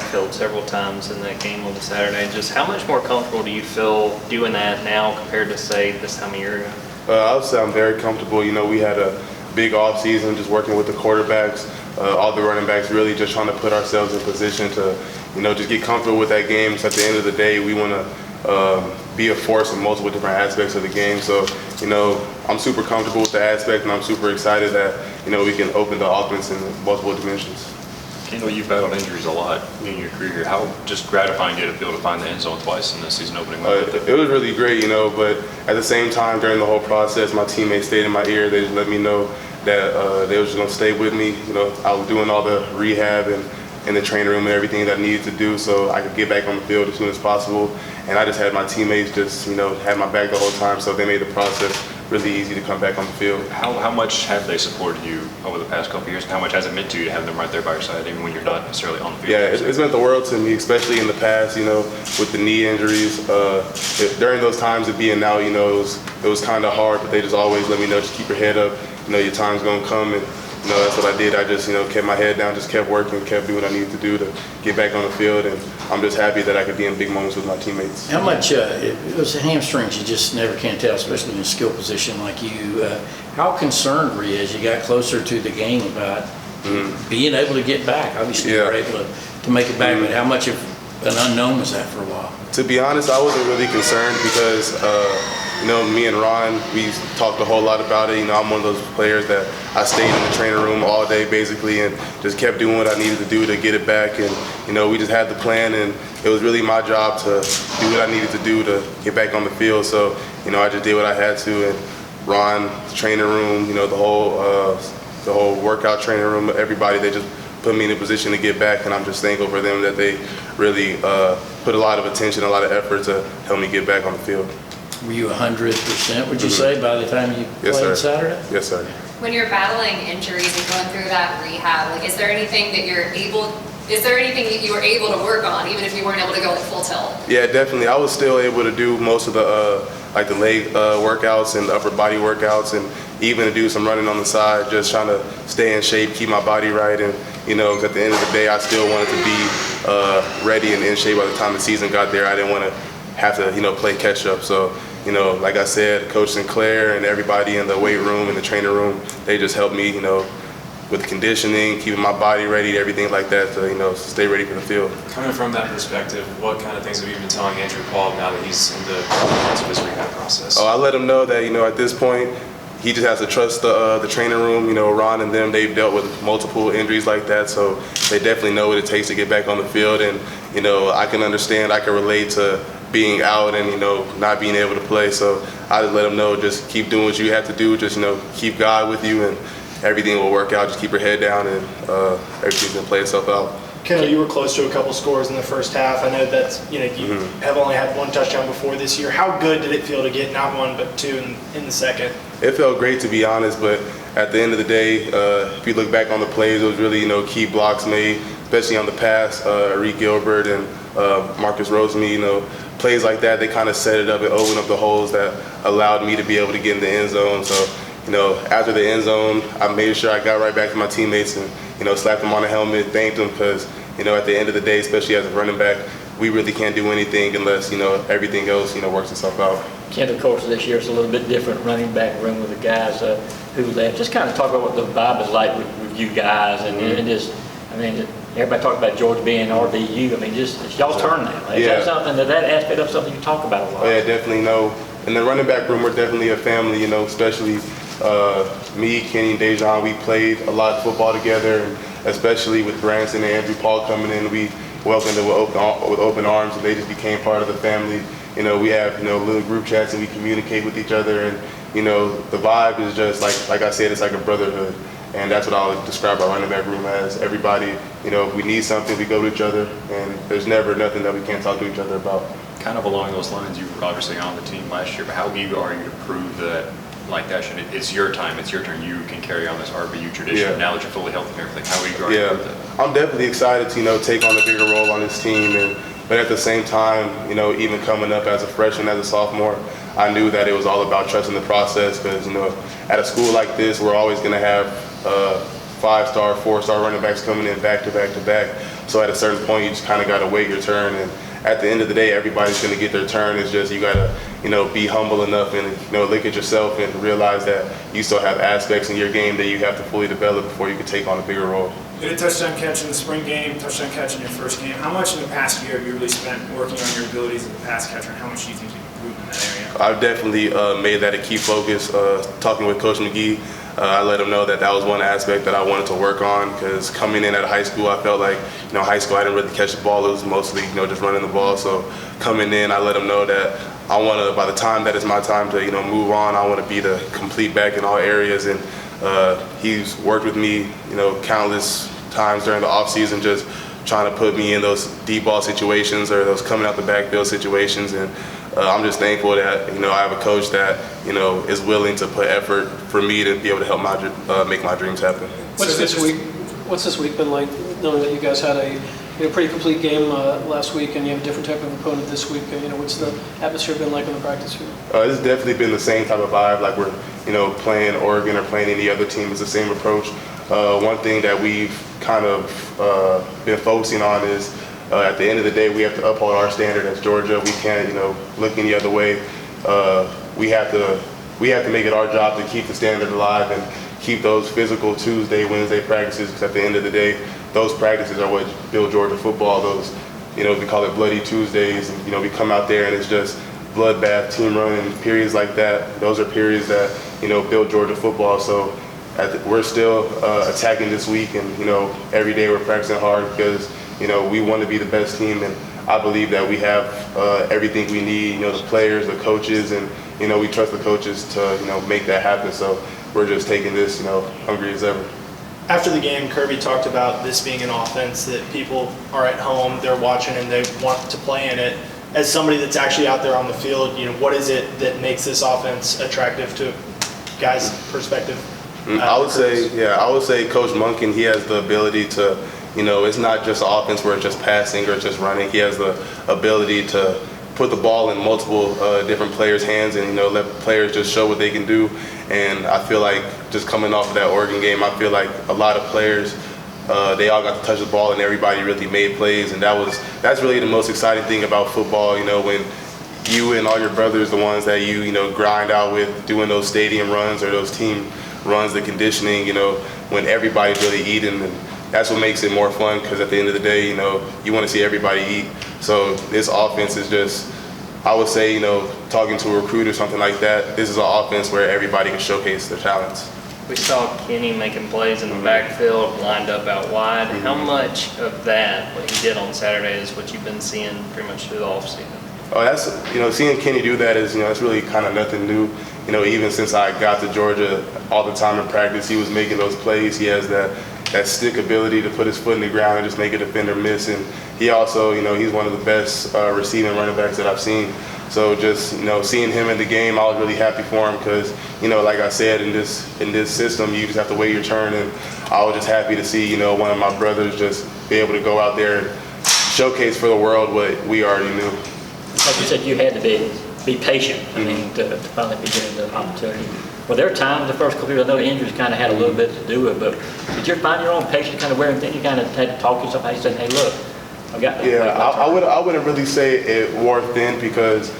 backfield several times in that game on the Saturday. Just how much more comfortable do you feel doing that now compared to, say, this time a year ago? I would say I'm very comfortable. We had a big off season just working with the quarterbacks, all the running backs, really just trying to put ourselves in position to, just get comfortable with that game. So at the end of the day, we want to be a force in multiple different aspects of the game. So, I'm super comfortable with the aspect, and I'm super excited that, we can open the offense in multiple dimensions. Kendall, you've battled injuries a lot in your career. How just gratifying did it feel to find the end zone twice in the season opening? It was really great, but at the same time, during the whole process, my teammates stayed in my ear. They just let me know that they were just going to stay with me. I was doing all the rehab and in the training room and everything that I needed to do so I could get back on the field as soon as possible. And I just had my teammates just, had my back the whole time, so they made the process really easy to come back on the field. How much have they supported you over the past couple of years, and how much has it meant to you to have them right there by your side, even when you're not necessarily on the field? Yeah, it's meant the world to me, especially in the past, with the knee injuries. During those times of being out, it was kind of hard, but they just always let me know, just keep your head up, your time's going to come. And that's what I did. I just, kept my head down, just kept working, kept doing what I needed to do to get back on the field, and I'm just happy that I could be in big moments with my teammates. How much, it was hamstrings, you just never can tell, especially in a skill position like you. How concerned were you as you got closer to the game about being able to get back? Obviously, you were able to make it back, but how much of an unknown was that for a while? To be honest, I wasn't really concerned because, me and Ron, we talked a whole lot about it. I'm one of those players that I stayed in the training room all day basically and just kept doing what I needed to do to get it back. And, we just had the plan, and it was really my job to do what I needed to do to get back on the field. So, I just did what I had to. And Ron, the training room, the whole workout training room, everybody, they just put me in a position to get back, and I'm just thankful for them that they really put a lot of attention, a lot of effort to help me get back on the field. Were you 100%, would you say, by the time you played Saturday? Yes, sir. When you're battling injuries and going through that rehab, is there anything that you were able to work on, even if you weren't able to go at full tilt? Yeah, definitely. I was still able to do most of the the leg workouts and upper body workouts, and even to do some running on the side, just trying to stay in shape, keep my body right. And at the end of the day, I still wanted to be ready and in shape by the time the season got there. I didn't want to have to play catch up. So like I said, Coach Sinclair and everybody in the weight room and the training room, they just helped me with conditioning, keeping my body ready, everything like that to stay ready for the field. Coming from that perspective, what kind of things have you been telling Andrew Paul now that he's in the parts of his rehab process? I let him know that at this point he just has to trust the training room. Ron and them, they've dealt with multiple injuries like that, so they definitely know what it takes to get back on the field. And I can understand, I can relate to being out and not being able to play. So I just let him know, just keep doing what you have to do, just keep God with you, and everything will work out. Just keep your head down, and everything's gonna play itself out. Kendall, you were close to a couple scores in the first half. I know that you have only had one touchdown before this year. How good did it feel to get not one but two in the second? It felt great, to be honest, but at the end of the day, if you look back on the plays, it was really key blocks made, especially on the pass. Reed Gilbert and Marcus Rosemary, plays like that, they kind of set it up and opened up the holes that allowed me to be able to get in the end zone. So, after the end zone, I made sure I got right back to my teammates and, slapped them on the helmet, thanked them, because, at the end of the day, especially as a running back, we really can't do anything unless, everything else, works itself out. Kendall, of course, this year it's a little bit different running back room with the guys who left. Just kind of talk about what the vibe is like with you guys, and everybody talks about Georgia being RBU. It's y'all's turn now. Is that something, that aspect of something you talk about a lot? Oh, yeah, definitely. In the running back room, we're definitely a family, especially me, Kenny, and Dejan. We played a lot of football together, and especially with Branson and Andrew Paul coming in, we welcomed them with open arms, and they just became part of the family. We have, little group chats, and we communicate with each other, and, the vibe is just, like I said, it's like a brotherhood. And that's what I would describe our running back room as. Everybody, if we need something, we go to each other, and there's never nothing that we can't talk to each other about. Kind of along those lines, you were obviously on the team last year, but how eager are you to prove that, it's your time, it's your turn, you can carry on this RBU tradition now that you're fully healthy and everything? How eager are you to prove that? I'm definitely excited to, take on a bigger role on this team, but at the same time, even coming up as a freshman, as a sophomore, I knew that it was all about trusting the process, because, at a school like this, we're always going to have 5-star, 4-star running backs coming in back to back to back. So at a certain point, you just kind of got to wait your turn. And at the end of the day, everybody's going to get their turn. It's just you got to, be humble enough and, look at yourself and realize that you still have aspects in your game that you have to fully develop before you can take on a bigger role. You had a touchdown catch in the spring game, touchdown catch in your first game. How much in the past year have you really spent working on your abilities as a pass catcher, and how much do you think you've improved in that area? I've definitely made that a key focus. Talking with Coach McGee, I let him know that was one aspect that I wanted to work on, because coming in at high school, I felt like, high school I didn't really catch the ball. It was mostly, just running the ball. So coming in, I let him know that I want to, by the time that it's my time to, move on, I want to be the complete back in all areas. And he's worked with me, countless times during the offseason, just trying to put me in those deep ball situations or those coming out the backfield situations. And I'm just thankful that, I have a coach that, is willing to put effort for me to be able to help make my dreams happen. What's this week been like, knowing that you guys had a pretty complete game last week and you have a different type of opponent this week? What's the atmosphere been like in the practice field? It's definitely been the same type of vibe, like we're, playing Oregon or playing any other team. It's the same approach. One thing that we've kind of been focusing on is at the end of the day, we have to uphold our standard as Georgia. We can't, look any other way. We have to make it our job to keep the standard alive and keep those physical Tuesday, Wednesday practices, because at the end of the day, those practices are what build Georgia football. Those, we call it Bloody Tuesdays, and, we come out there and it's just bloodbath, team running, periods like that. Those are periods that, build Georgia football. So we're still attacking this week, and, every day we're practicing hard because, we want to be the best team. And I believe that we have everything we need, the players, the coaches, and, we trust the coaches to, make that happen. So we're just taking this, hungry as ever. After the game, Kirby talked about this being an offense that people are at home, they're watching, and they want to play in it. As somebody that's actually out there on the field, what is it that makes this offense attractive to guys' perspective? I would say Coach Monken, he has the ability to, it's not just an offense where it's just passing or just running. He has the ability to put the ball in multiple different players' hands and, let players just show what they can do. And I feel like just coming off of that Oregon game, I feel like a lot of players, they all got to touch the ball and everybody really made plays. And that's really the most exciting thing about football, when you and all your brothers, the ones that you, grind out with doing those stadium runs or those team runs, the conditioning, when everybody's really eating. And that's what makes it more fun, because at the end of the day, you want to see everybody eat. So this offense is just, I would say, talking to a recruit or something like that, this is an offense where everybody can showcase their talents. We saw Kenny making plays in the backfield, lined up out wide. How much of that, what he did on Saturday, is what you've been seeing pretty much through the offseason? Oh, that's, seeing Kenny do that is, that's really kind of nothing new. Even since I got to Georgia, all the time in practice, he was making those plays. He has that stick ability to put his foot in the ground and just make a defender miss. And he also, he's one of the best receiving running backs that I've seen. So just, seeing him in the game, I was really happy for him because, like I said, in this system, you just have to wait your turn. And I was just happy to see, one of my brothers just be able to go out there and showcase for the world what we already knew. Like you said, you had to be patient, to finally be given the opportunity. Well, there are times the first couple years, I know the injuries kind of had a little bit to do with it, but did you find your own patience kind of wearing thin? You kind of had to talk to somebody and say, hey, look, I've got to I wouldn't really say it wore thin because,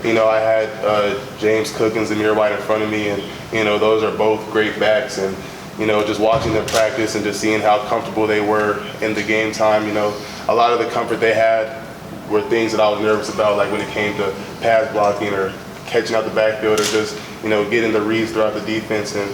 I had James Cook and Zamir White in front of me, and, those are both great backs. And, just watching them practice and just seeing how comfortable they were in the game time, a lot of the comfort they had were things that I was nervous about, like when it came to pass blocking or catching out the backfield or just, getting the reads throughout the defense. And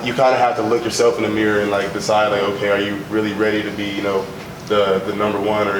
you kind of have to look yourself in the mirror and decide okay, are you really ready to be, the number one or,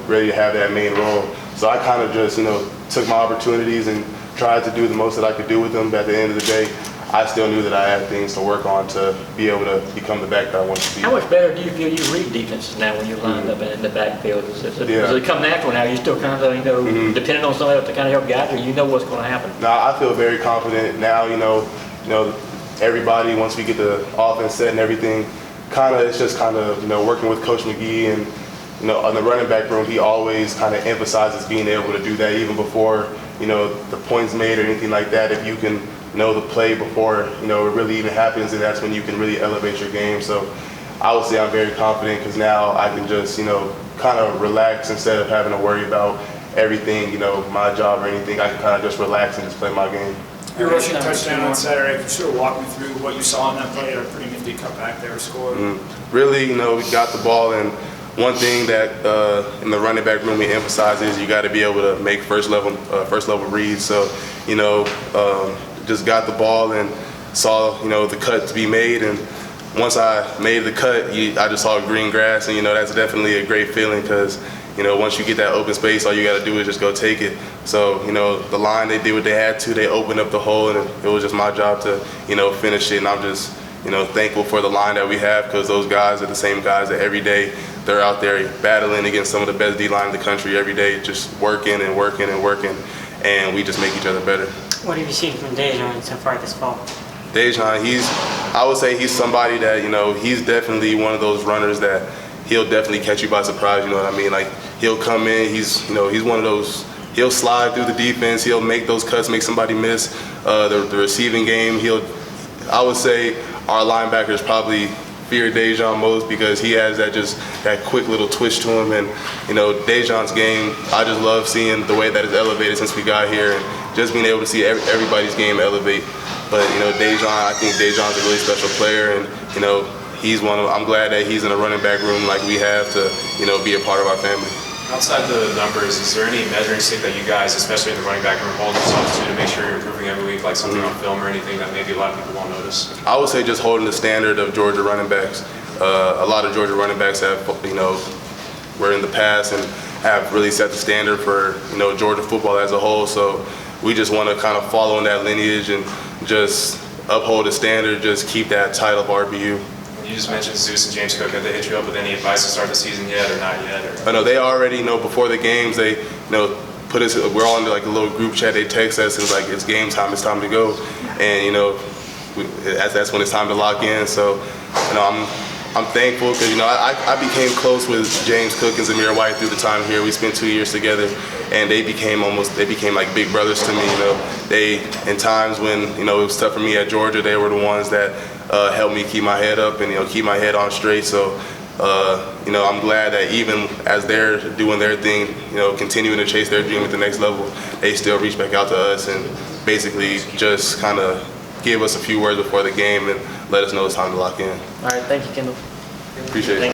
ready to have that main role? So I kind of just, took my opportunities and tried to do the most that I could do with them. But at the end of the day, I still knew that I had things to work on to be able to become the back that I wanted to be. How much better do you feel you read defenses now when you're lined up in the backfield? Does it come natural now? You still kind of, depending on somebody else to kind of help guide you, what's going to happen? No, I feel very confident now. Everybody, once we get the offense set and everything, it's just working with Coach McGee and on the running back room, he always kind of emphasizes being able to do that even before the points made or anything like that. If you can know the play before it really even happens, and that's when you can really elevate your game. So I would say I'm very confident because now I can just, kind of relax instead of having to worry about everything, my job or anything. I can kind of just relax and just play my game. Your rushing touchdown on Saturday, can you sort of walk me through what you saw in that play? A pretty nifty cutback there scored. Really, we got the ball, and one thing that in the running back room we emphasize is you got to be able to make first level reads. So, just got the ball and saw, the cut to be made, and once I made the cut, I just saw green grass, and that's definitely a great feeling because once you get that open space, all you got to do is just go take it. So the line, they did what they had to. They opened up the hole, and it was just my job to finish it. And I'm just thankful for the line that we have because those guys are the same guys that every day they're out there battling against some of the best D-line in the country every day, just working and working and working, and we just make each other better. What have you seen from Dejan so far this fall? Dejan, I would say he's somebody that, he's definitely one of those runners that he'll definitely catch you by surprise, you know what I mean? Like, he'll come in, he's one of those, he'll slide through the defense, he'll make those cuts, make somebody miss the receiving game. I would say our linebackers probably fear Dejan most because he has that quick little twitch to him. And, Dejan's game, I just love seeing the way that it's elevated since we got here and just being able to see everybody's game elevate. But, Dejan, I think Dejan's a really special player, and, I'm glad that he's in a running back room like we have to, be a part of our family. Outside the numbers, is there any measuring stick that you guys, especially in the running back room, hold yourselves to make sure you're improving every week, like something on film or anything that maybe a lot of people won't notice? I would say just holding the standard of Georgia running backs. A lot of Georgia running backs have, were in the past and have really set the standard for, Georgia football as a whole. So we just want to kind of follow in that lineage and just uphold the standard, just keep that title of RBU. You just mentioned Zeus and James Cook. Have they hit you up with any advice to start the season yet or not yet? I know they already, before the games, they, put us, we're all in like a little group chat, they text us and like, it's game time, it's time to go. And, that's when it's time to lock in. So, I'm thankful because, I became close with James Cook and Zamir White through the time here. We spent 2 years together, and they became like big brothers to me. They, in times when, it was tough for me at Georgia, they were the ones that helped me keep my head up and, keep my head on straight. So, I'm glad that even as they're doing their thing, continuing to chase their dream at the next level, they still reach back out to us and basically just kind of give us a few words before the game and let us know it's time to lock in. All right, thank you, Kendall. Appreciate it.